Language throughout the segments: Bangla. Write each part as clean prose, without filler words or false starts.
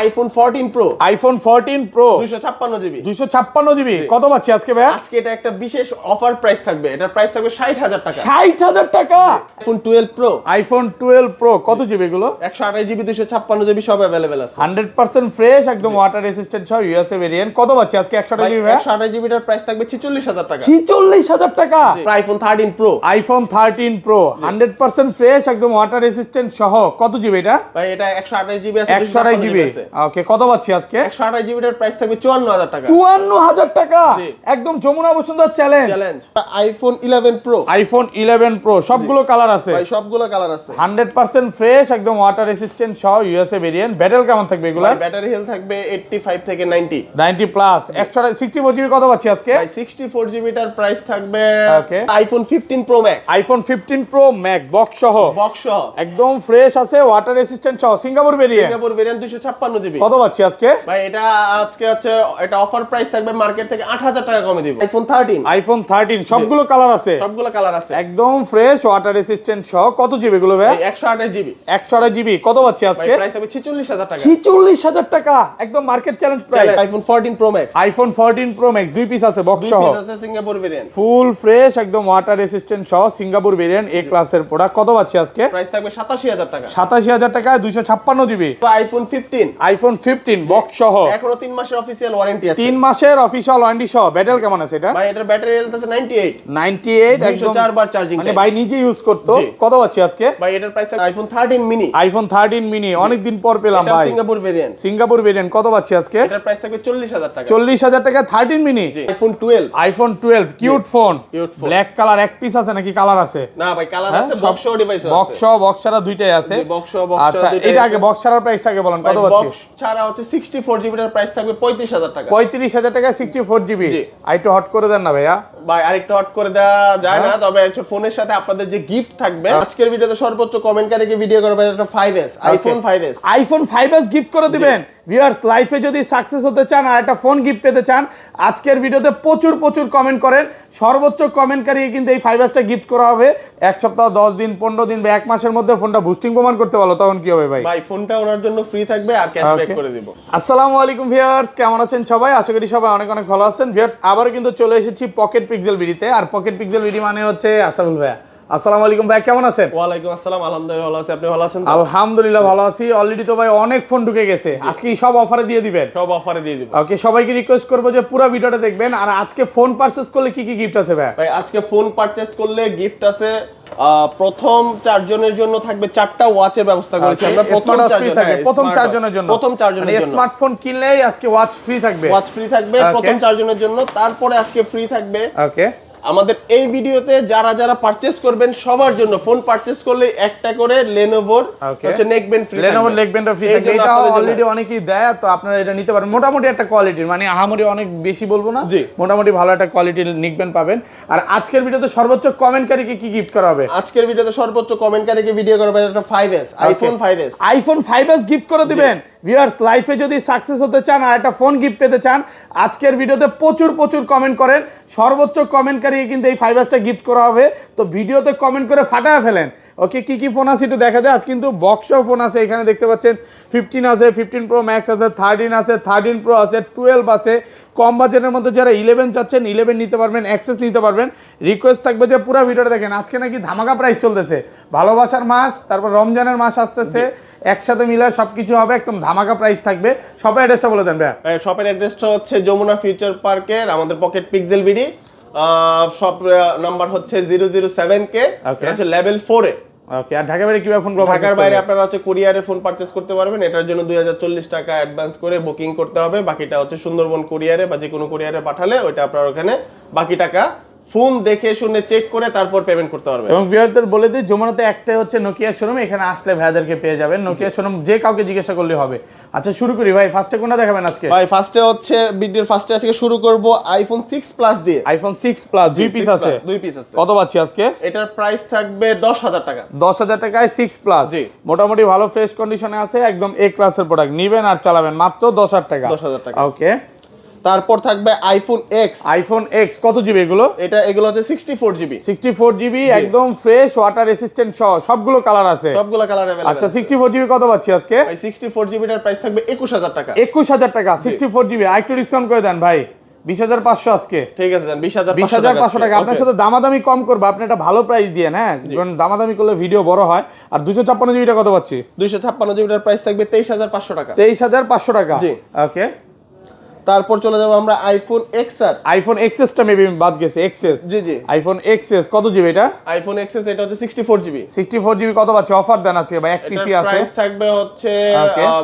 IPhone 14 pro. IPhone 14 pro 256 GB. 256 GB কত পাচ্ছি আজকে ভাই? আজকে এটা একটা বিশেষ অফার প্রাইস থাকবে। এটার প্রাইস থাকবে 60000 টাকা। 60000 টাকা। IPhone 12 pro. আইফোন 12 প্রো কত জিবি এগুলো? 128 জিবি 256 জিবি সব अवेलेबल আছে। 100% ফ্রেশ একদম ওয়াটার রেসিস্ট্যান্ট সহ ইউএসএ ভেরিয়েন্ট কত পাচ্ছি আজকে 128 জিবি ভাই? 128 জিবিটার প্রাইস থাকবে 46000 টাকা। 46000 টাকা। IPhone 13 pro. IPhone 13 pro 100% fresh একদম ওয়াটার রেসিস্ট্যান্ট সহ কত জিবি এটা? ভাই এটা 128 জিবি আছে। 128 জিবি ওকে কত পাচ্ছি আজকে? 128 জিবিটার প্রাইস থাকবে 54000 টাকা। 54000 টাকা একদম Jamuna Bashundhara challenge. IPhone 11 pro. IPhone 11 pro সবগুলো কালার আছে ভাই সবগুলো কালার আছে। 100% ফ্রেশ একদম ওয়াটার রেসিস্ট্যান্ট সহ ইউএসএ ভেরিয়েন্ট। ব্যাটারি কেমন থাকবে এগুলা? ব্যাটারি হেলথ থাকবে 85 থেকে 90 প্লাস। 164 জিবি কত পাচ্ছি আজকে? ভাই 64 জিবিটার প্রাইস থাকবে ওকে iPhone 15 pro max. IPhone 15 pro max box সহ একদম ফ্রেশ আছে ওয়াটার রেসিস্ট্যান্ট সহ সিঙ্গাপুর ভেরিয়েন্ট। 256 জিবি কত পাচ্ছি আজকে? ভাই এটা আজকে হচ্ছে এটা অফার প্রাইস থাকবে মার্কেট থেকে 8000 টাকা কমে দিব। আইফোন 13 সবগুলো কালার আছে। একদম ফ্রেশ ওয়াটার রেসিস্ট্যান্ট সহ কত জিবি গুলো ভাই? 128 জিবি। 128 জিবি কত পাচ্ছি আজকে? প্রাইস হবে 46000 টাকা। 46000 টাকা একদম market challenge price. IPhone 14 pro max. IPhone 14 pro max দুই পিস আছে বক্স সহ। দুই পিস আছে সিঙ্গাপুর ভেরিয়েন্ট। ফুল ফ্রেশ একদম ওয়াটার রেসিস্ট্যান্ট সহ সিঙ্গাপুর ভেরিয়েন্ট এ ক্লাসের প্রোডাক্ট কত পাচ্ছি আজকে? প্রাইস থাকবে 87000 টাকা। 87000 টাকায় 256 জিবি। আইফোন 15। আইফোন 15 বক্স সহ এখনো 3 মাসের অফিশিয়াল ওয়ারেন্টি আছে। 3 মাসের অফিশিয়াল ওয়ারেন্টি সহ। ব্যাটারি কেমন আছে এটা? ভাই এটার ব্যাটারি হেলথ আছে 98 একদম 204 বার চার্জিং মানে ভাই নিজে ইউজ করতো। কত পাচ্ছি আজকে? ভাই এটার price iPhone 13 mini. IPhone 13 mini অনেক দিন পর পেলাম ভাই। Singapore variant. সিঙ্গাপুর ভেরিয়েন্ট কত পাচ্ছি আজকে? এটার প্রাইস থাকবে 40000 টাকা। 40000 টাকা 13 mini. IPhone 12। IPhone 12 cute phone. Black colour এক পিস আছে নাকি কালার আছে? না ভাই কালার আছে বক্স সহ ডিভাইস আছে। বক্স ছাড়া দুইটাই আছে। বক্স আচ্ছা এটা আগে বক্স ছাড়ার প্রাইসটা আগে বলেন কত পাচ্ছি? বক্স ছাড়া হচ্ছে 64 জিবি এর প্রাইস থাকবে 35000 টাকা। 35000 টাকা 64 জিবি। আইটো হট করে দেন না ভাইয়া। ভাই আরেকটা হট করে দেওয়া যায় না, তবে একটা ফোনের সাথে আপনাদের যে গিফট থাকবে আজকের ভিডিওতে সর্বোচ্চ কমেন্টকারীকে ভিডিও করবে একটা 5s iPhone 5s। IPhone 5s gift করে দিবেন। ভিউয়ার্স লাইফে যদি সাকসেস হতে চান আর একটা ফোন গিফট পেতে চান আজকের ভিডিওতে প্রচুর কমেন্ট করেন। সর্বোচ্চ কমেন্টকারীকে কিন্তু এই 5sটা গিফট করা হবে। এক সপ্তাহ 10 দিন 15 দিন বা এক মাসের মধ্যে ফোনটা বুস্টিং প্রমাণ করতে পারলো তখন কি হবে ভাই? ভাই ফোনটা ওনার জন্য ফ্রি থাকবে আর ক্যাশব্যাক করে দিব। আসসালামু আলাইকুম ভিউয়ার্স, কেমন আছেন সবাই? আশা করি সবাই অনেক ভালো আছেন। ভিউয়ার্স আবারো কিন্তু চলে এসেছি পকেট পিক্সেল ভিডিওতে। আর পকেট পিক্সেল ভিডিও মানে হচ্ছে আশরাফুল ভাইয়া। আসসালামু আলাইকুম ভাই, কেমন আছেন? ওয়ালাইকুম আসসালাম, আলহামদুলিল্লাহ ভালো আছি। আপনি ভালো আছেন? আলহামদুলিল্লাহ ভালো আছি। অলরেডি তো ভাই অনেক ফোন ঢুকে গেছে, আজকে সব অফারে দিয়ে দিবেন। সব অফারে দিয়ে দিব। ওকে, সবাইকে রিকোয়েস্ট করব যে পুরো ভিডিওটা দেখবেন। আর আজকে ফোন পারচেজ করলে কি কি গিফট আছে ভাই? ভাই আজকে ফোন পারচেজ করলে গিফট আছে। প্রথম 4 জনের জন্য থাকবে 4টা ওয়াচের ব্যবস্থা করেছি আমরা। প্রথম 4 জনের জন্য স্মার্টফোন কিনলেই আজকে ওয়াচ ফ্রি থাকবে। ওয়াচ ফ্রি থাকবে প্রথম 4 জনের জন্য। তারপরে আজকে ফ্রি থাকবে ওকে আমাদের এই ভিডিওতে যারা পারচেজ করবেন সবার জন্য ফোন পারচেজ করলে একটা করে Lenovoর হচ্ছে নেকব্যান্ড ফ্রি থাকবে। Lenovoর নেকব্যান্ড ফ্রি থাকবে। এটা অলরেডি অনেকেই দেয়, তো আপনারা এটা নিতে পারেন। মোটামুটি একটা কোয়ালিটির, মানে আহামরি অনেক বেশি বলবো না, মোটামুটি ভালো একটা কোয়ালিটির নেকব্যান্ড পাবেন। আর আজকের ভিডিওতে সর্বোচ্চ কমেন্টকারীকে কি গিফট করা হবে? আজকের ভিডিওতে সর্বোচ্চ কমেন্টকারীকে ভিডিও করা হবে একটা 5s iPhone 5s। IPhone 5s gift করে দিবেন। ভিউয়ার্স লাইফে যদি সাকসেস হতে চান আর একটা ফোন গিফট পেতে চান আজকের ভিডিওতে প্রচুর কমেন্ট করেন। সর্বোচ্চ কমেন্টকারীকে কিন্তু এই 5sটা গিফট করা হবে। তো ভিডিওতে কমেন্ট করে ফাটায় ফেলেন। ওকে, কি ফোন আছে একটু দেখা দেয়। আজ কিন্তু বক্সও ফোন আছে, এখানে দেখতে পাচ্ছেন 15 আছে, 15 প্রো ম্যাক্স আছে, 13 আছে, 13 প্রো আছে, 12 আছে। কম বাজেটের মধ্যে যারা 11 চাচ্ছেন 11 নিতে পারবেন, অ্যাক্সেস নিতে পারবেন। রিকোয়েস্ট থাকবে যে পুরো ভিডিওটা দেখেন। আজকে নাকি ধামাকা প্রাইস চলতেছে, ভালোবাসার মাস, তারপর রমজানের মাস আসতেছে, একসাথে মিলে সবকিছু হবে, একদম ধামাকা প্রাইস থাকবে। শপের অ্যাড্রেসটা বলে দেন ভাই। শপের অ্যাড্রেসটা হচ্ছে যমুনা ফিউচার পার্কের আমাদের পকেট পিক্সেল ভিডি। শপ নাম্বার হচ্ছে 007K, এটা হচ্ছে লেভেল 4 এ। ওকে, আর ঢাকার বাইরে কিভাবে ফোন করবেন? ঢাকার বাইরে আপনারা হচ্ছে কুরিয়ারে ফোন পারচেজ করতে পারবেন। এটার জন্য 2040 টাকা অ্যাডভান্স করে বুকিং করতে হবে। বাকিটা হচ্ছে সুন্দরবন কুরিয়ারে বা যে কোনো কুরিয়ারে পাঠালে ওইটা আপনার ওখানে বাকি টাকা ফোন দেখে শুনে চেক করে তারপর পেমেন্ট করতে পারবেন। এবং ভিউয়ারদের বলে দিই, যমুনাতে একটাই হচ্ছে নোকিয়া শোরুম, এখানে আসলে ভাইদেরকে পেয়ে যাবেন। নোকিয়া শোরুম যে কাউকে জিজ্ঞাসা করলে হবে। আচ্ছা শুরু করি ভাই, ফার্স্টে কোনটা দেখাবেন আজকে? ভাই ফার্স্টে হচ্ছে ভিডিওর ফার্স্টে আজকে শুরু করব আইফোন 6 প্লাস দিয়ে। আইফোন 6 প্লাস দুই পিস আছে। কত পাচ্ছি আজকে? এটার প্রাইস থাকবে 10000 টাকা। 10000 টাকায় 6 প্লাস। মোটামুটি ভালো ফ্রেশ কন্ডিশনে আছে, একদম এ ক্লাসের প্রোডাক্ট। নিবেন আর চালাবেন মাত্র 10000 টাকা। 10000 টাকা। ওকে, তারপর থাকবে আইফোন এক্স। আইফোন এক্স কত জিবি এগুলো? এগুলো হচ্ছে 64 জিবি। 64 জিবি একদম ফ্রেশ ওয়াটার রেসিস্ট্যান্ট সহ সবগুলো কালার আছে। সবগুলো কালার अवेलेबल। আচ্ছা 64 জিবি কত পাচ্ছি আজকে? ভাই 64 জিবিটার প্রাইস থাকবে 21000 টাকা। 21000 টাকা 64 জিবি। আরেকটু ডিসকাউন্ট করে দেন ভাই, 20500 আজকে। ঠিক আছে জান, 20500 টাকা। আপনার সাথে দামাদামি কম করব, আপনি একটা ভালো প্রাইস দিয়ে হ্যাঁ, কারণ দামাদামি করলে ভিডিও বড় হয়। আর 256 জিবিটা কত পাচ্ছি? 256 জিবিটার প্রাইস থাকবে 23500 টাকা। 23500 টাকা। জি ওকে। তারপর চলে যাব আমরা আইফোন এক্সআর। আইফোন এক্সএসটা মেবি বাদ গেছে। এক্সএস, জি জি আইফোন এক্সএস কত জিবি এটা? আইফোন এক্সএস এটা হচ্ছে 64 জিবি। 64 জিবি কত পাচ্ছি? অফার দেন আছে ভাই, এক পিসি আছে। প্রাইস থাকবে হচ্ছে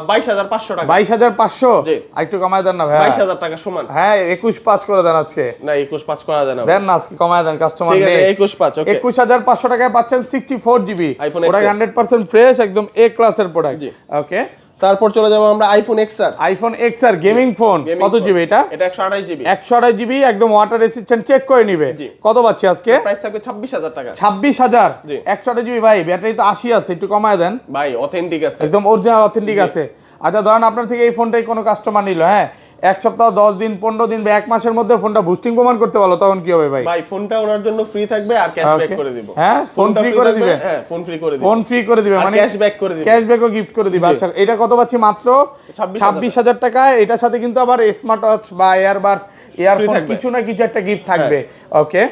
22500 টাকা। 22500? জি একটু কমায় দেন না ভাই। 22000 টাকা সমান। হ্যাঁ 215 করে দেন আজকে। না 215 করা যায় না। দেন না আজকে কমায় দেন, কাস্টমার ঠিক নেই। আছে 215 ওকে। 21500 টাকায় পাচ্ছেন 64 GB iPhone product, XS 100% fresh একদম এ ক্লাসের প্রোডাক্ট। জি ওকে। তারপর চলে যাব আমরা iPhone XR. IPhone XR gaming phone কত জিবি এটা? এটা 128 জিবি। 128 জিবি একদম ওয়াটার রেসিস্ট্যান্ট, চেক করে নিবে। জি। কত পাচ্ছি আজকে? প্রাইস থাকবে 26000 টাকা। 26000। জি। 128 জিবি ভাই, ব্যাটারি তো 80 আছে, একটু কমায় দেন ভাই অথেন্টিক আছে, একদম অরিজিনাল অথেন্টিক আছে। আচ্ছা ধরেন আপনার থেকে এই ফোনটাই কোনো কাস্টমার নিল, হ্যাঁ, এক সপ্তাহ 10 দিন 15 দিন বা এক মাসের মধ্যে ফোনটা বুস্টিং প্রমাণ করতে পারলো, তখন কি হবে ভাই? ভাই ফোনটা ওনার জন্য ফ্রি থাকবে আর ক্যাশব্যাক করে দিব। হ্যাঁ ফোন ফ্রি করে দিবে। হ্যাঁ ফোন ফ্রি করে দিব। ফোন ফ্রি করে দিবে মানে ক্যাশব্যাক করে দিবে। ক্যাশব্যাকও গিফট করে দিবে। আচ্ছা এটা কত পাচ্ছি? মাত্র 26000 টাকা। এটার সাথে কিন্তু আবার স্মার্ট ওয়াচ বা এয়ারবাডস, ইয়ারফোন কিছু না কিছু একটা গিফট থাকবে। ওকে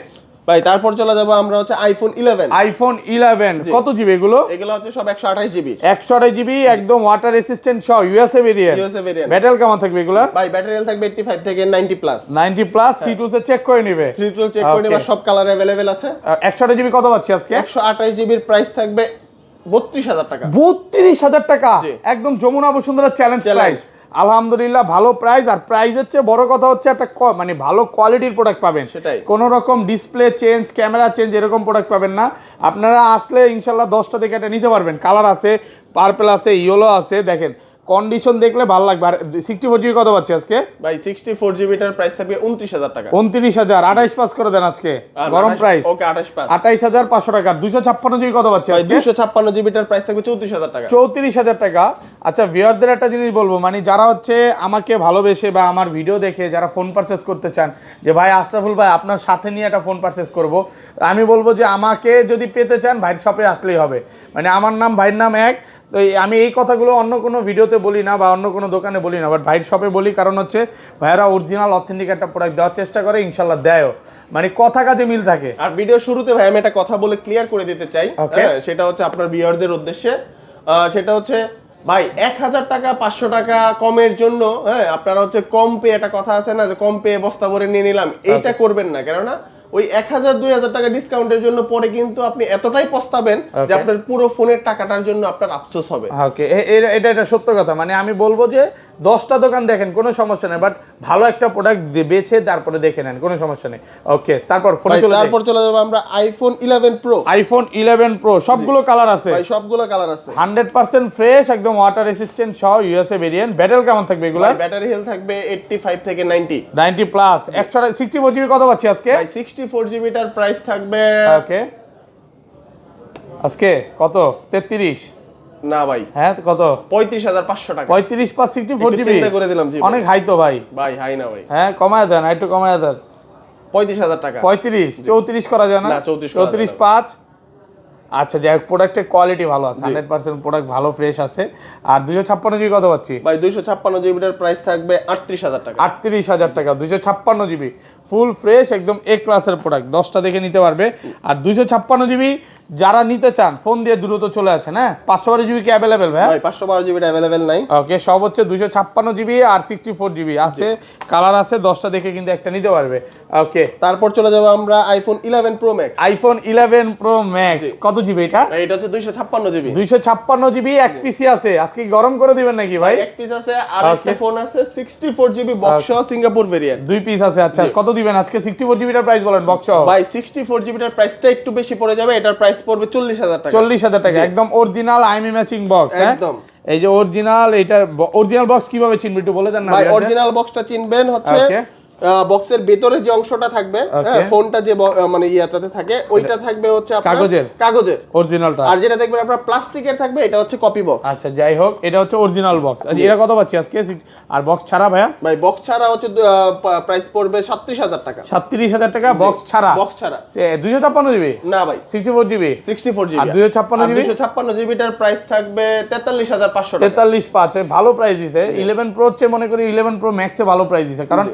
ভাই তারপর চলে যাব আমরা হচ্ছে আইফোন 11। আইফোন 11 কত জিবি এগুলো? এগুলো হচ্ছে সব 128 জিবি। 128 জিবি একদম ওয়াটার রেসিস্ট্যান্ট সহ USA variant. USA variant. Battery কেমন থাকবে এগুলার? ভাই ব্যাটারি হেলথ থাকবে 85 থেকে 90 প্লাস। 90 প্লাস। 3 টুলসে চেক করে নিবে। 3 টুল চেক করে নিবা, সব কালার अवेलेबल আছে। 128 জিবি কত পাচ্ছি আজকে? 128 জিবির প্রাইস থাকবে 32000 টাকা। 32000 টাকা একদম যমুনা বসুন্ধরা চ্যালেঞ্জ প্রাইস। আলহামদুলিল্লাহ ভালো প্রাইস। আর প্রাইসের চেয়ে বড় কথা হচ্ছে একটা মানে ভালো কোয়ালিটির প্রোডাক্ট পাবেন। সেটাই। কোনো রকম ডিসপ্লে চেঞ্জ, ক্যামেরা চেঞ্জ এরকম প্রোডাক্ট পাবেন না। আপনারা আসলে ইনশাল্লাহ 10টা দেখে এটা নিতে পারবেন। কালার আছে, পার্পল আছে, ইয়েলো আছে, দেখেন কন্ডিশন দেখলে ভালো লাগবে। আর 64 জিবি কত পাচ্ছি আজকে? ভাই 64 জিবিটার প্রাইস থাকবে 29000 টাকা। 29000। 28 পাস করে দেন আজকে, গরম প্রাইস। ওকে 28 পাস। 28500 টাকা। 256 জিবি কত পাচ্ছি ভাই আজকে? 256 জিবিটার প্রাইস থাকবে 34000 টাকা। 34000 টাকা। আচ্ছা ভিউয়ারদের একটা জিনিস বলবো, মানে যারা হচ্ছে আমাকে ভালোবেসে বা আমার ভিডিও দেখে যারা ফোন পারচেজ করতে চান, যে ভাই আশরাফুল ভাই আপনার সাথে নিয়ে একটা ফোন পারচেজ করব, আমি বলবো যে আমাকে যদি পেতে চান ভাইয়ের শপে আসলেই হবে। মানে আমার নাম, ভাইয়ের নাম এক। তো আমি এই কথাগুলো অন্য কোনো ভিডিওতে বলি না বা অন্য কোনো দোকানে বলি না, বাট ভাইয়ের শপে বলি, কারণ হচ্ছে ভাইয়েরা অরিজিনাল অথেন্টিক একটা প্রোডাক্ট দেওয়ার চেষ্টা করে, ইনশাল্লাহ দেয়ও, মানে কথা কাজে মিল থাকে। আর ভিডিও শুরুতে ভাই আমি একটা কথা বলে ক্লিয়ার করে দিতে চাই, সেটা হচ্ছে আপনার ভিউয়ারদের উদ্দেশ্যে। সেটা হচ্ছে ভাই 1000 টাকা 500 টাকা কমের জন্য, হ্যাঁ আপনারা হচ্ছে কম পে, একটা কথা আছে না যে কম পে বস্তা ভরে নিয়ে নিলাম, এইটা করবেন না। কেননা ওই 1000-2000 টাকা ডিসকাউন্টের জন্য পরে কিন্তু আপনি এতটাই পস্তাবেন যে আপনার পুরো ফোনের টাকাটার জন্য আপনার আফসোস হবে। ওকে এটা সত্য কথা। মানে আমি বলবো যে 10টা দোকান দেখেন কোনো সমস্যা নেই, বাট ভালো একটা প্রোডাক্ট বেছে তারপরে দেখে নেন, কোনো সমস্যা নেই। ওকে তারপর তারপর চলে যাবো আমরা আইফোন 11 প্রো। আইফোন 11 প্রো সবগুলো কালার আছে ভাই, সবগুলো কালার আছে, 100% ফ্রেশ একদম ওয়াটার রেসিস্ট্যান্ট সহ ইউএসএ ভেরিয়েন্ট। ব্যাটারি কেমন থাকবে এগুলা? ব্যাটারি হেলথ থাকবে 85 থেকে 90 প্লাস। 164 জিবি কত পাচ্ছি আজকে? ভাই 64 জিবিটার প্রাইস থাকবে ওকে আজকে কত? 33 না ভাই, হ্যাঁ কত? 35500 টাকা। 35 পাস 64 জিবি চিন্তা করে দিলাম জি। অনেক হাই তো ভাই। ভাই হাই না ভাই, হ্যাঁ কমায় দেন, একটু কমায় দেন। 35000 টাকা। 35 34 করা যায় না? 34 5। আচ্ছা যাই হোক, প্রোডাক্টের কোয়ালিটি ভালো আছে, 100% প্রোডাক্ট ভালো ফ্রেশ আছে। আর 256 জিবি কত পাচ্ছি ভাই? 256 জিবিটার প্রাইস থাকবে 38000 টাকা। 38000 টাকা। 256 জিবি ফুল ফ্রেশ একদম এ ক্লাসের প্রোডাক্ট, 10টা দেখে নিতে পারবে। আর 256 জিবি যারা নিতে চান ফোন দিয়ে দ্রুত চলে আসেন। হ্যাঁ 512 জিবি কি অ্যাভেলেবেল ভাই? ভাই 512 জিবিটা अवेलेबल নাই। ওকে সব হচ্ছে 256 জিবি আর 64 জিবি আছে, কালার আছে, 10টা দেখে কিন্তু একটা নিতে পারবে। ওকে তারপর চলে যাব আমরা iPhone 11 pro max. IPhone 11 pro max কত জিবি এটা? এটা হচ্ছে 256 জিবি। 256 জিবি এক পিসি আছে, আজকে গরম করে দিবেন নাকি ভাই? এক পিস আছে, আর একটা ফোন আছে 64 জিবি বক্স সহ সিঙ্গাপুর ভেরিয়েন্ট। দুই পিস আছে। আচ্ছা কত দিবেন আজকে 64 জিবিটার প্রাইস বলেন বক্স সহ? ভাই 64 জিবিটার প্রাইসটা একটু বেশি পড়ে যাবে, এটার প্রাইস পড়বে 40000 টাকা। 40000 টাকা একদম অরিজিনাল আইএমআই ম্যাচিং বক্স। একদম এই যে অরিজিনাল, এটা অরিজিনাল বক্স কিভাবে চিনবে একটু বলে দেন না ভাই? অরিজিনাল বক্সটা চিনবেন হচ্ছে বক্সের ভেতরে যে অংশটা থাকবে, Okay. ফোনটা যে মানে ইয়াটাতে থাকে ওইটা থাকবে হচ্ছে আপনার কাগজের অরিজিনালটা, আর যেটা দেখবেন আপনার প্লাস্টিকের থাকবে এটা হচ্ছে কপি বক্স। আচ্ছা যাই হোক, এটা হচ্ছে অরিজিনাল বক্স। আচ্ছা এটা কত পাচ্ছি আজকে? আর বক্স ছাড়া ভাইয়া? ভাই বক্স ছাড়া হচ্ছে প্রাইস পড়বে 37,000 টাকা। 37,000 টাকা বক্স ছাড়া? বক্স ছাড়া 256 জিবি না ভাই, 64 জিবি 64 জিবি। আর 256 জিবি? 256 জিবিটার প্রাইস থাকবে 43,500 টাকা। 43,500 ভালো প্রাইস দিছে। 11 প্রো হচ্ছে মনে করি 11 প্রো ম্যাক্সে ভালো প্রাইস দিছে, কারণ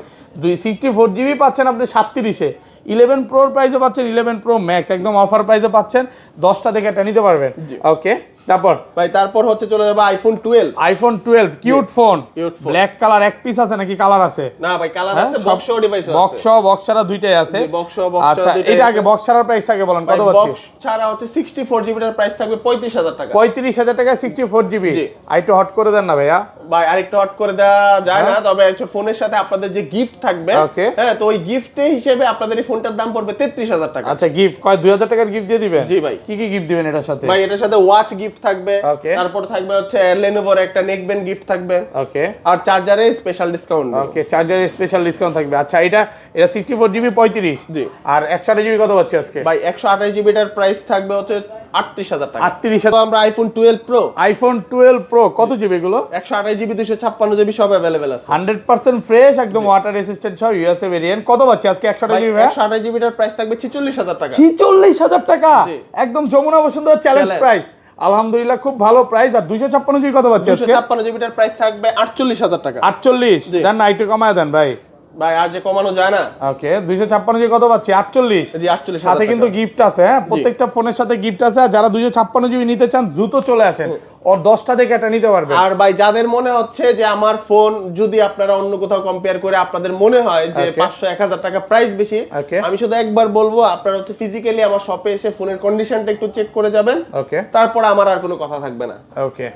64 জিবি পাচ্ছেন আপনি 37-এ, 11 প্রোর প্রাইসে পাচ্ছেন 11 প্রো ম্যাক্স একদম অফার প্রাইসে পাচ্ছেন। 10টা থেকে এটা নিতে পারবেন। ওকে তারপর ভাই তারপর হচ্ছে চলে যাবে iPhone 12। IPhone 12 cute phone, cute phone. Black colour এক পিস আছে নাকি কালার আছে? না ভাই কালার আছে, বক্স সহ ডিভাইস আছে। বক্স সহ বক্স ছাড়া দুইটাই আছে। বক্স সহ বক্স আচ্ছা ছাড়া দুইটাই এটা আছে। আগে বক্স ছাড়ার প্রাইসটাকে বলেন কত পাচ্ছি? বক্স ছাড়া হচ্ছে 64 জিবিটার প্রাইস থাকবে 35,000 টাকা। 35,000 টাকা 64 জিবি। জি। আইটো হট করে দেন না ভাইয়া। ভাই আরেকটা হট করে দেওয়া যায় না, তবে একটা ফোনের সাথে আপনাদের যে গিফট থাকবে, Okay. হ্যাঁ, তো ওই গিফটে হিসেবে আপনাদের এই ফোনটার দাম পড়বে 33,000 টাকা। আচ্ছা গিফট কয় 2000 টাকার গিফট দিয়ে দিবেন? জি ভাই। কি কি গিফট দিবেন এটার সাথে? ভাই এটার সাথে ওয়াচ গিফট থাকবে, Okay. তারপর থাকবে হচ্ছে Lenovoর একটা নেকব্যান্ড গিফট থাকবে, ওকে আর চার্জারে স্পেশাল ডিসকাউন্ট। ওকে চার্জারে স্পেশাল ডিসকাউন্ট থাকবে। আচ্ছা এটা 64 জিবি 35। জি। আর 128 জিবি কত পাচ্ছি আজকে? ভাই 128 জিবিটার প্রাইস থাকবে হচ্ছে 38,000 টাকা। 38,000। তো আমরা আইফোন 12 প্রো, আইফোন 12 প্রো কত জিবি এগুলো? 128 জিবি 256 জিবি সব अवेलेबल আছে। 100% ফ্রেশ একদম ওয়াটার রেসিস্ট্যান্ট সহ ইউএসএ ভেরিয়েন্ট। কত পাচ্ছি আজকে 128 ভাই জিবি? 128 জিবিটার প্রাইস থাকবে 46,000 টাকা। 46,000 টাকা জি। একদম Jamuna Bashundhara challenge Challenge। Price. আলহামদুলিল্লাহ খুব ভালো প্রাইস। আর 256 জিবি কত পাচ্ছি আজকে? 256 জিবিটার প্রাইস থাকবে 48,000 টাকা। 48 জি। দেন না একটু কমায় দেন ভাই। ভাই আর যে কমানো যায় না। ওকে 256 জিবি কত পাচ্ছি? 48। জি 48,000 সাথে কিন্তু টাকা। গিফট আছে, হ্যাঁ প্রত্যেকটা ফোনের সাথে গিফট আছে। আর যারা 256 জিবি নিতে চান দ্রুত চলে আসেন, ওর 10টা থেকে এটা নিতে পারবেন। আর ভাই যাদের মনে হচ্ছে যে আমার ফোন যদি আপনারা অন্য কোথাও কম্পেয়ার করে আপনাদের মনে হয় যে Okay. 500-1000 টাকা প্রাইস বেশি, Okay. আমি শুধু একবার বলবো আপনারা হচ্ছে ফিজিক্যালি আমার শপে এসে ফোনের কন্ডিশনটা একটু চেক করে যাবেন, ওকে তারপর আমার আর কোনো কথা থাকবে না। ওকে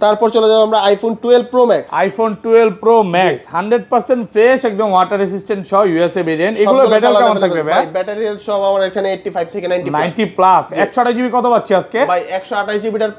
তারপর চলে যাবো আমরা iPhone 12 pro max. IPhone 12 pro max 100% fresh একদম ওয়াটার রেসিস্ট্যান্ট সহ ইউএসএ ভেরিয়েন্ট। এগুলোর ব্যাটারি কেমন থাকবে ভাই? ব্যাটারি হেলথ সব আমার এখানে 85 থেকে 90 90 প্লাস। 128 জিবি কত পাচ্ছি আজকে? ভাই 128 জিবিটার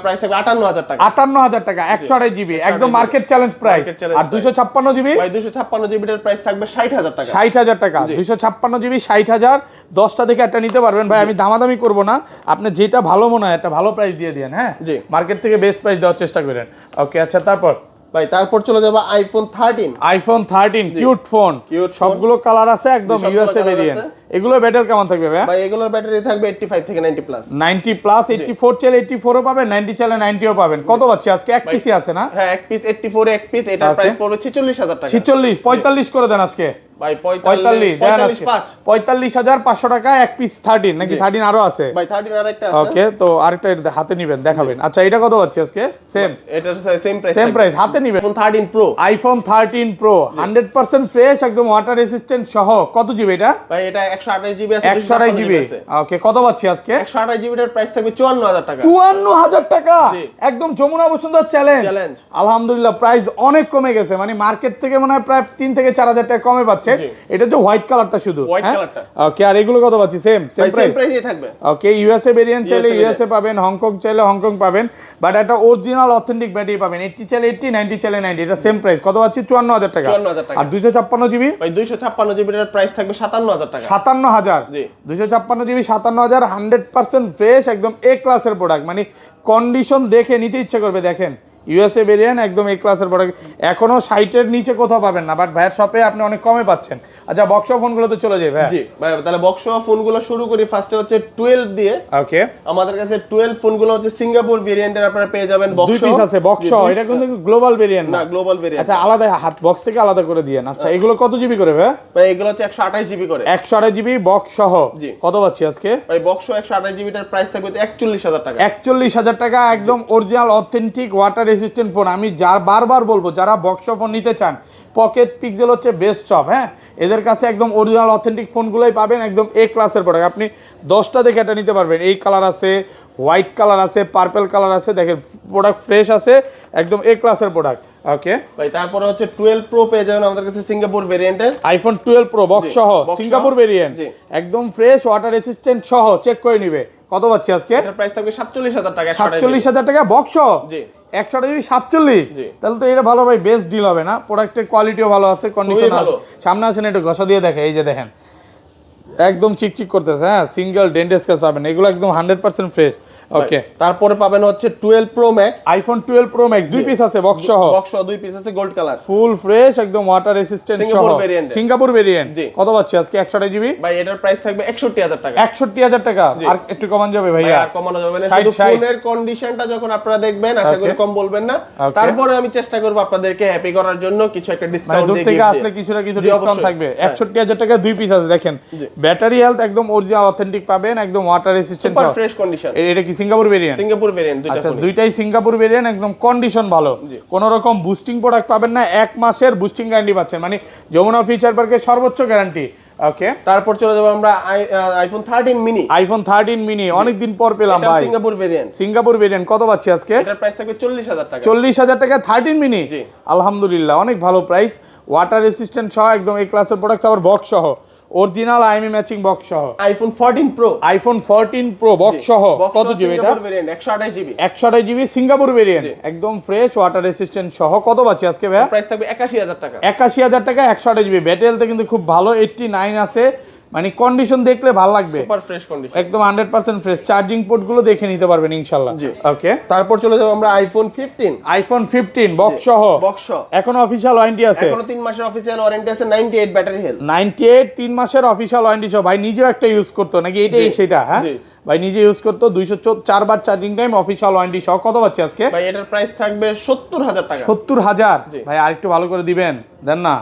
প্রাইস থাকবে 58,000 টাকা। 58,000 টাকা 128 জিবি একদম market challenge price. Market challenge আর 256 জিবি? ভাই 256 জিবিটার প্রাইস থাকবে 60,000 টাকা। 60,000 টাকা। 256 জিবি 60,000। 10টা থেকে একটা নিতে পারবেন ভাই। আমি দামাদামি করব না, আপনি যেটা ভালো মনে হয় একটা ভালো প্রাইস দিয়ে দেন। হ্যাঁ জি। মার্কেট থেকে বেস্ট প্রাইস দেওয়ার চেষ্টা করেন। ওকে আচ্ছা তারপর ভাই তারপর চলে যাবো iPhone 13। IPhone 13 cute phone, Cute phone। সবগুলো কালার আছে একদম সবগুলো ইউএসএ colour ভেরিয়েন্ট। আছে। এগুলো ব্যাটারি কেমন থাকবে ভাই? ভাই এগুলোর ব্যাটারি থাকবে 85 থেকে 90 প্লাস। 90 প্লাস। 84 চাইলে 84ও পাবেন, 90 চাইলে 90ও পাবেন। কত পাচ্ছি আজকে? এক পিসি আছে না? হ্যাঁ এক পিস 84 এক পিস, এটার Okay. প্রাইস পড়বে 46,000 টাকা। 46 45 করে দেন আজকে। ভাই 45 দেন আজকে। 45,500 45,500 টাকা এক পিস 13 নাকি? 13 আরো আছে? ভাই 13 আরেকটা আছে। ওকে তো আরেকটা এটা হাতে নিবেন দেখাবেন। আচ্ছা এটা কত পাচ্ছি আজকে? সেম এটা সেম প্রাইস। সেম প্রাইস হাতে নিবেন। IPhone 13 pro. IPhone 13 pro 100% fresh একদম ওয়াটার রেসিস্ট্যান্ট সহ। কত জিবি এটা? ভাই এটা 128 জিবি আছে। 128 জিবি। ওকে কত পাচ্ছি আজকে? 128 জিবিটার প্রাইস থাকবে 54,000 টাকা। 54,000 টাকা জি। একদম যমুনা বসুন্ধরা চ্যালেঞ্জ। Challenge। আলহামদুলিল্লাহ প্রাইস অনেক কমে গেছে, মানে মার্কেট থেকে মনে হয় প্রায় 3 থেকে 4,000 টাকা কমে পাচ্ছে। জি। এটা যে হোয়াইট কালারটা শুধু। White কালারটা। ওকে আর এগুলো কত পাচ্ছি? সেম ভাই সেম সেম প্রাইস। প্রাইসই থাকবে। ওকে ইউএসএ ভেরিয়েন্ট চাইলে USA ইউএসএ পাবেন, হংকং চাইলে হংকং পাবেন, বাট একটা অরিজিনাল অথেন্টিক ব্যাটারি পাবেন। 80 চাইলে 80, 90 চাইলে 90। এটা সেম প্রাইস। কত পাচ্ছি? 54,000 টাকা। 54,000 টাকা। আর 256 জিবি? ভাই 256 জিবিটার প্রাইস থাকবে 57,000 টাকা। 57,000। জি। 256 জিবি 57,000 100% ফ্রেশ একদম এ ক্লাসের প্রোডাক্ট, মানে কন্ডিশন দেখে নিতে ইচ্ছে করবে। দেখেন ইউএসএ ভেরিয়েন্ট একদম এ ক্লাসের প্রোডাক্ট। এখনো 60-এর নিচে কোথাও পাবেন না, বাট ভাইয়ের শপে আপনি অনেক কমে পাচ্ছেন। আচ্ছা বক্স ফোনগুলো তো চলে যায় ভাই। জি ভাই তাহলে বক্স ফোনগুলো শুরু করি। ফার্স্টে হচ্ছে 12 দিয়ে। ওকে আমাদের কাছে 12 ফোনগুলো হচ্ছে সিঙ্গাপুর ভেরিয়েন্টের, আপনারা পেয়ে যাবেন বক্স। দুই পিস আছে বক্স। এটা কিন্তু গ্লোবাল ভেরিয়েন্ট না, গ্লোবাল ভেরিয়েন্ট। আচ্ছা আলাদা হাত বক্স থেকে আলাদা করে দিয়েন। আচ্ছা এগুলো কত জিবি করে ভাই? ভাই এগুলো হচ্ছে 128 জিবি করে। 128 জিবি বক্স সহ। জি। কত পাচ্ছি আজকে? ভাই বক্স 128 জিবিটার প্রাইস থাকবে 41,000 টাকা। 41,000 টাকা একদম original authentic water resistant phone. আমি বারবার বলবো যারা বক্স ফোন নিতে চান, পকেট পিক্সেল হচ্ছে বেস্ট শপ। হ্যাঁ এদের কাছে একদম অরিজিনাল অথেন্টিক ফোনগুলোই পাবেন, একদম এ ক্লাসের প্রোডাক্ট। আপনি 10টা দেখে এটা নিতে পারবেন। এই কালার আছে, হোয়াইট কালার আছে, পার্পল কালার আছে। দেখেন প্রোডাক্ট ফ্রেশ আছে, একদম এ ক্লাসের প্রোডাক্ট। ওকে ভাই তারপরে হচ্ছে 12 প্রো পেয়ে যাবেন আমাদের কাছে সিঙ্গাপুর ভেরিয়েন্টের। আইফোন 12 প্রো বক্স সহ box সিঙ্গাপুর সহ। ভেরিয়েন্ট জি। একদম ফ্রেশ ওয়াটার রেসিস্ট্যান্ট সহ চেক করে নিবে। কত পাচ্ছি আজকে? এটার প্রাইস থাকবে 47,000 টাকা। 47,000 টাকা বক্স সহ। জি। 128 জিবি 47, জি। তাহলে তো এটা ভালো ভাই, বেস্ট ডিল হবে না? প্রোডাক্টের কোয়ালিটিও ভালো আছে, কন্ডিশন ভালো। আছে। সামনে আসেন একটু ঘষা দিয়ে দেখে, এই যে দেখেন একদম চিকচিক করতেছে, হ্যাঁ, সিঙ্গেল ডেন্ট স্ক্র্যাচ পাবেন, এগুলো একদম 100% ফ্রেশ। ওকে, তারপরে পাবেন হচ্ছে 12 pro max, iPhone 12 pro max 2 piece আছে বক্স সহ, বক্স সহ 2 পিস আছে গোল্ড কালার, ফুল ফ্রেশ একদম ওয়াটার রেসিস্ট্যান্ট সহ, সিঙ্গাপুর variant। Singapore variant. জি। কত পাচ্ছি আজকে 128 জিবি? ভাই এটার প্রাইস থাকবে 61000 টাকা। 61000 টাকা। আর একটু কমান যাবে ভাই ভাইয়া? আর কমানো যাবে না, 60, শুধু 60 ফোনের কন্ডিশনটা যখন আপনারা দেখবেন আশা করি Okay. কম বলবেন না। Okay. তারপরে আমি চেষ্টা করব আপনাদেরকে হ্যাপি করার জন্য কিছু একটা মানে ডিসকাউন্ট দূর দিয়ে থেকে gift আসলে দিয়ে। কিছু না কিছু জি, ডিসকাউন্ট অবশ্যই। থাকবে। হ্যাঁ। 61000 টাকা 2 পিস আছে দেখেন, জি। ব্যাটারি হেলথ একদম অরিজিনাল অথেন্টিক পাবেন, একদম ওয়াটার রেসিস্ট্যান্ট সুপার সহ। ফ্রেশ কন্ডিশন, এটা কি সিঙ্গাপুর ভেরিয়েন্ট? সিঙ্গাপুর ভেরিয়েন্ট দুইটা আচ্ছা, ফোন। দুইটাই সিঙ্গাপুর ভেরিয়েন্ট, একদম কন্ডিশন ভালো, জি। কোনো রকম বুস্টিং প্রোডাক্ট পাবেন না, 1 মাসের বুস্টিং গ্যারান্টি পাচ্ছেন, মানে যমুনা ফিচার পার্কের সর্বোচ্চ গ্যারান্টি। ওকে, তারপর চলে যাব আমরা আইফোন 13 মিনি, আইফোন 13 মিনি অনেকদিন পর পেলাম এটা ভাই, সিঙ্গাপুর ভেরিয়েন্ট। Singapore variant. কত পাচ্ছি আজকে? এটার প্রাইস থাকবে 40000 টাকা। 40000 টাকা 13 মিনি। জি। আলহামদুলিল্লাহ, অনেক ভালো প্রাইস, ওয়াটার রেসিস্ট্যান্ট সহ, একদম এই ক্লাসের প্রোডাক্ট, আবার বক্স সহ, অরিজিনাল আইএমই ম্যাচিং বক্স সহ। IPhone 14 pro, iPhone 14 pro box সহ। কত জিবি এটা? Singapore variant 128 GB. 128 GB Singapore variant, জি। একদম ফ্রেশ ওয়াটার রেসিস্ট্যান্ট সহ। কত পাচ্ছি আজকে ভাই? প্রাইস থাকবে 81000 টাকা। 81000 টাকা 128 জিবি। ব্যাটারি হেলথ কিন্তু খুব ভালো, 89 আছে, মানে কন্ডিশন দেখলে ভালো লাগবে, সুপার ফ্রেশ কন্ডিশন, একদম 100% ফ্রেশ। চার্জিং পোর্ট গুলো দেখে নিতে পারবেন ইনশাআল্লাহ। জি। ওকে, তারপর চলে যাব আমরা আইফোন 15, আইফোন 15 বক্স সহ, বক্স সহ। এখনো অফিশিয়াল ওয়ারেন্টি আছে, এখনো 3 মাসের অফিসিয়াল ওয়ারেন্টি আছে, 98 ব্যাটারি হেলথ। 98 3 মাসের অফিশিয়াল ওয়ারেন্টি সহ। ভাই নিজেও একটা ইউজ করতো নাকি এটাই জি, সেটা? হ্যাঁ জি। ভাই নিজে ইউজ করতো, 204 বার চার্জিং টাইম, অফিশিয়াল ওয়ারেন্টি সহ। কত পাচ্ছি আজকে? ভাই এটার প্রাইস থাকবে 70000 টাকা। 70000। জি। ভাই আরেকটু ভালো করে দিবেন, দেন না?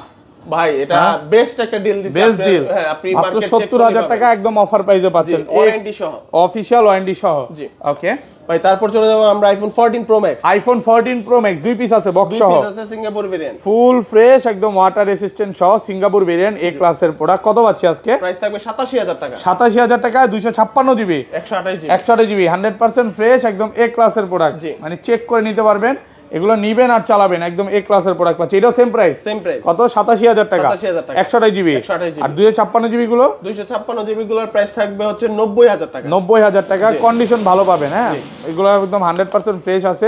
ভাই এটা বেস্ট একটা ডিল দিছে, বেস্ট ডিল, হ্যাঁ আপনি মাত্র মার্কেট চেক 70000 টাকা একদম অফার প্রাইসে পাচ্ছেন, ওয়ারেন্টি সহ। অফিশিয়াল ওয়ারেন্টি সহ। জি। ওকে, ভাই তারপর চলে যাব আমরা iPhone 14 pro max, iPhone 14 pro max 2 piece আছে বক্স 2 সহ, পিস আছে সিঙ্গাপুর ভেরিয়েন্ট। ফুল ফ্রেশ একদম ওয়াটার রেসিস্ট্যান্ট সহ, সিঙ্গাপুর ভেরিয়েন্ট, এ ক্লাসের প্রোডাক্ট। কত পাচ্ছি আজকে? প্রাইস থাকবে 87000 টাকা। 87000 টাকা 256 জিবি, 128 জিবি। 128 জিবি, 100% ফ্রেশ, একদম এ ক্লাসের প্রোডাক্ট, জি। মানে চেক করে নিতে পারবেন, এগুলো নিবেন আর চালাবেন, একদম এ ক্লাসের প্রোডাক্ট পাচ্ছি। এটাও সেম প্রাইস, সেম প্রাইস। কত? 87000 টাকা, 87000 টাকা। 128 জিবি। 128 জিবি। আর 256 জিবি গুলো 256 জিবি গুলোর প্রাইস থাকবে হচ্ছে 90000 টাকা। 90000 টাকা। জি। কন্ডিশন ভালো পাবেন, হ্যাঁ, জি। এগুলো একদম 100% ফ্রেশ আছে,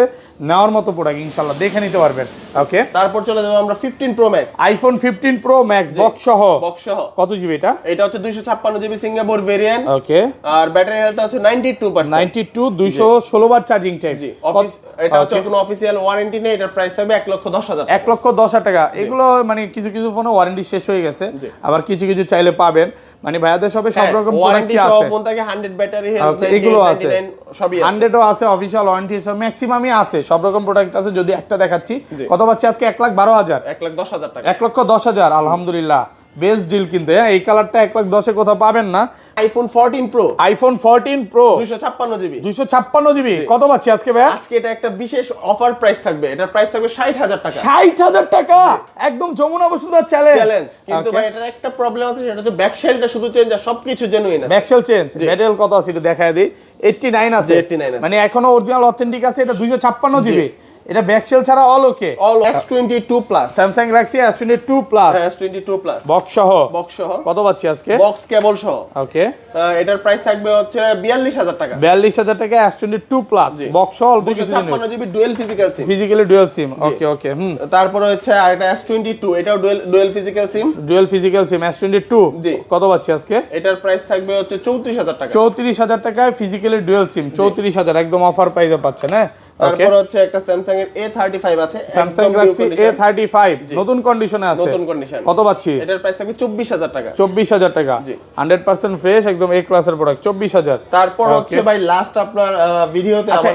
নেওয়ার মতো প্রোডাক্ট ইনশাআল্লাহ, দেখে নিতে পারবেন। ওকে, তারপর চলে যাব আমরা 15 pro max, iPhone 15 pro max box সহ। বক্স সহ। কত জিবি এটা? এটা হচ্ছে 256 জিবি সিঙ্গাপুর ভেরিয়েন্ট, ওকে, আর ব্যাটারি হেলথ আছে 92%। 92 216 বার চার্জিং টাইম। জি, অফিস এটা হচ্ছে কোনো অফিসিয়াল ওয়ারেন্টি নেই, এটার প্রাইস থাকবে 1,10,000 টাকা। 1,10,000 টাকা। এগুলো মানে কিছু কিছু ফোনে ওয়ারেন্টি শেষ হয়ে গেছে, জি। আবার কিছু কিছু চাইলে পাবেন, মানে ভাইয়াদের সবে সব রকম ওয়ারেন্টি প্রোডাক্টই সহ আছে। ফোন থাকে 100 ব্যাটারি হেলথ, Okay, এগুলো আছে, 99 সবই আছে। 100ও আছে, অফিশিয়াল ওয়ারেন্টি সব ম্যাক্সিমামই আছে, সব রকম প্রোডাক্ট আছে। যদি একটা দেখাচ্ছি, জি। কত পাচ্ছি আজকে? 1,12,000, 1,10,000 টাকা। 1,10,000। আলহামদুলিল্লাহ, বেস্ট ডিল কিন্তু, হ্যাঁ, এই কালারটা 1,10,000 কোথাও পাবেন না। IPhone 14 pro, iPhone 14 pro 256 GB. 256 GB, কত পাচ্ছি আজকে ভাইয়া? আজকে এটা একটা বিশেষ অফার প্রাইস থাকবে, এটার প্রাইস থাকবে 60000 টাকা। 60,000 টাকা, একদম যমুনা বসুন্ধরা চ্যালেঞ্জ। চ্যালেঞ্জ। কিন্তু ভাই এটার একটা প্রবলেম আছে, সেটা হচ্ছে ব্যাক সেলটা শুধু চেঞ্জ, আর সবকিছু জেনুইন আছে। Back shell change. জি। মেডেল কত আছে এটা দেখায় দিই, 89 আছে, 89 আছে। মানে এখনো অরিজিনাল অথেন্টিক আছে। এটা 256 জিবি, এটা ব্যাকসেল ছাড়া অল ওকে। All S22 plus, Samsung Galaxy S22 plus S22 plus box সহ। বক্স সহ, কত পাচ্ছি আজকে? বক্স কেবল সহ। ওকে, এটার প্রাইস থাকবে হচ্ছে 42000 টাকা। 42000 টাকা S22 প্লাস জি। বক্স সহ, অল্প কিছু 256 GB dual physical SIM. Physically dual SIM. Okay okay, তারপরে হচ্ছে আর এটা S22, এটাও dual physical SIM. Dual physical SIM S22। জি। কত পাচ্ছি আজকে? এটার প্রাইস থাকবে হচ্ছে 34000 টাকা। 34000 টাকায় ফিজিক্যালি ডুয়াল সিম, 34000 একদম অফার প্রাইসে পাচ্ছেন, হ্যাঁ। ওকে, তারপর হচ্ছে একটা স্যামসাং এর A35 আছে, স্যামসাং একদম new গ্যালাক্সি condition, A35 নতুন কন্ডিশনে আছে, নতুন কন্ডিশন। কত পাচ্ছি? এটার প্রাইস থাকবে 24000 টাকা। 24000 টাকা, জি। 100% ফ্রেশ, একদম এ ক্লাসের প্রোডাক্ট, 24000। তারপর হচ্ছে ভাই লাস্ট আপনার ভিডিওতে আচ্ছা,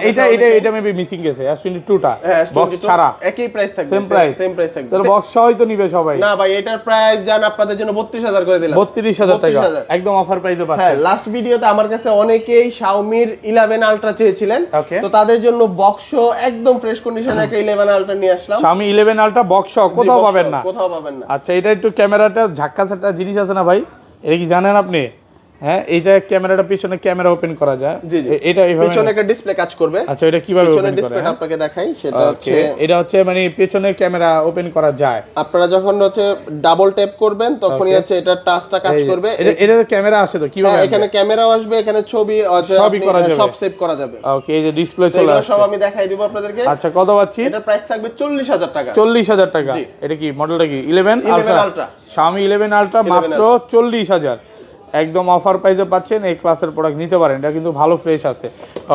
এটা মেবি মিসিং গেছে, S22 টা হ্যাঁ, বক্স ছাড়া একই প্রাইস থাকবে, সেম প্রাইস, সেম প্রাইস থাকবে। তাহলে বক্স সহই তো নিবে সবাই। না ভাই, এটার প্রাইস জান আপনাদের জন্য 32000 করে দিলাম। 32000 টাকা 32000 একদম অফার প্রাইসে হ্যাঁ, পাচ্ছেন। লাস্ট ভিডিওতে আমার কাছে অনেকেই Xiaomi 11 Ultra চেয়েছিলেন, Okay. তো তাদের জন্য বক্স একদম ফ্রেশ কন্ডিশনে একটা 11 Ultra নিয়ে আসলাম। Xiaomi 11 Ultra বক্স সহ, কোথাও জি, box পাবেন সহ, না। কোথাও পাবেন না। আচ্ছা, এটা একটু ক্যামেরাটা ঝাক্কাস একটা জিনিস আছে না ভাই, এটা কি জানেন আপনি? হ্যাঁ এইটা ক্যামেরাটা পিছনে ক্যামেরা ওপেন করা যায়। জি জি, এটা এইভাবে পিছনে একটা ডিসপ্লে কাজ করবে। আচ্ছা এটা কিভাবে পিছনে ওপেন করে? ডিসপ্লেটা আপনাকে দেখাই, সেটা হচ্ছে এটা হচ্ছে মানে পেছনে ক্যামেরা ওপেন করা যায়। আপনারা যখন হচ্ছে ডাবল ট্যাপ করবেন তখনই হচ্ছে এটা টাচটা কাজ করবে। এটা ক্যামেরা আছে তো কিভাবে? এখানে ক্যামেরাও আসবে, এখানে ছবি সবই করা যাবে, সব সেভ করা যাবে। ওকে এই যে ডিসপ্লে চলে এগুলো আসছে সব আমি দেখাই দিব আপনাদেরকে। আচ্ছা কত পাচ্ছি? এটা প্রাইস থাকবে 40,000 টাকা। 40,000 টাকা। জি। এটা কি মডেলটা কি 11 11 আলট্রা? Ultra। Xiaomi 11 আলট্রা মাত্র 40,000 একদম অফার প্রাইসে পাচ্ছেন। এই ক্লাসের প্রোডাক্ট নিতে পারেন, এটা কিন্তু ভালো ফ্রেশ আছে।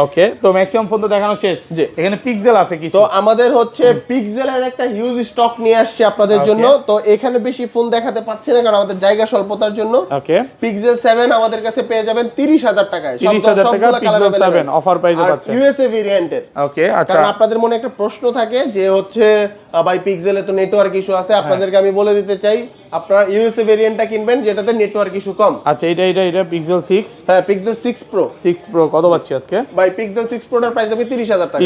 ওকে তো ম্যাক্সিমাম ফোন তো দেখানো শেষ। জি। এখানে পিক্সেল আছে কিছু। তো আমাদের হচ্ছে পিক্সেলের একটা হিউজ স্টক নিয়ে আসছে আপনাদের জন্য। তো এখানে বেশি ফোন দেখাতে পাচ্ছি না কারণ আমাদের জায়গা স্বল্পতার জন্য। ওকে পিক্সেল 7 আমাদের কাছে পেয়ে যাবেন 30,000 টাকায়। 30,000 টাকা পিক্সেল 7 অফার প্রাইসে পাচ্ছেন ইউএসএ ভেরিয়েন্টের। ওকে আচ্ছা কারণ আপনাদের মনে একটা প্রশ্ন থাকে যে হচ্ছে ভাই পিক্সেলে তো নেটওয়ার্ক ইস্যু আছে, আপনাদেরকে আমি বলে দিতে চাই আপনারা ইউএসএ ভেরিয়েন্টটা কিনবেন যেটাতে নেটওয়ার্ক ইস্যু কম। আচ্ছা এটা পিক্সেল 6। হ্যাঁ পিক্সেল 6 Pro। 6 Pro কত পাচ্ছি আজকে? ভাই পিক্সেল 6 Pro এর প্রাইস হবে 30,000 টাকা।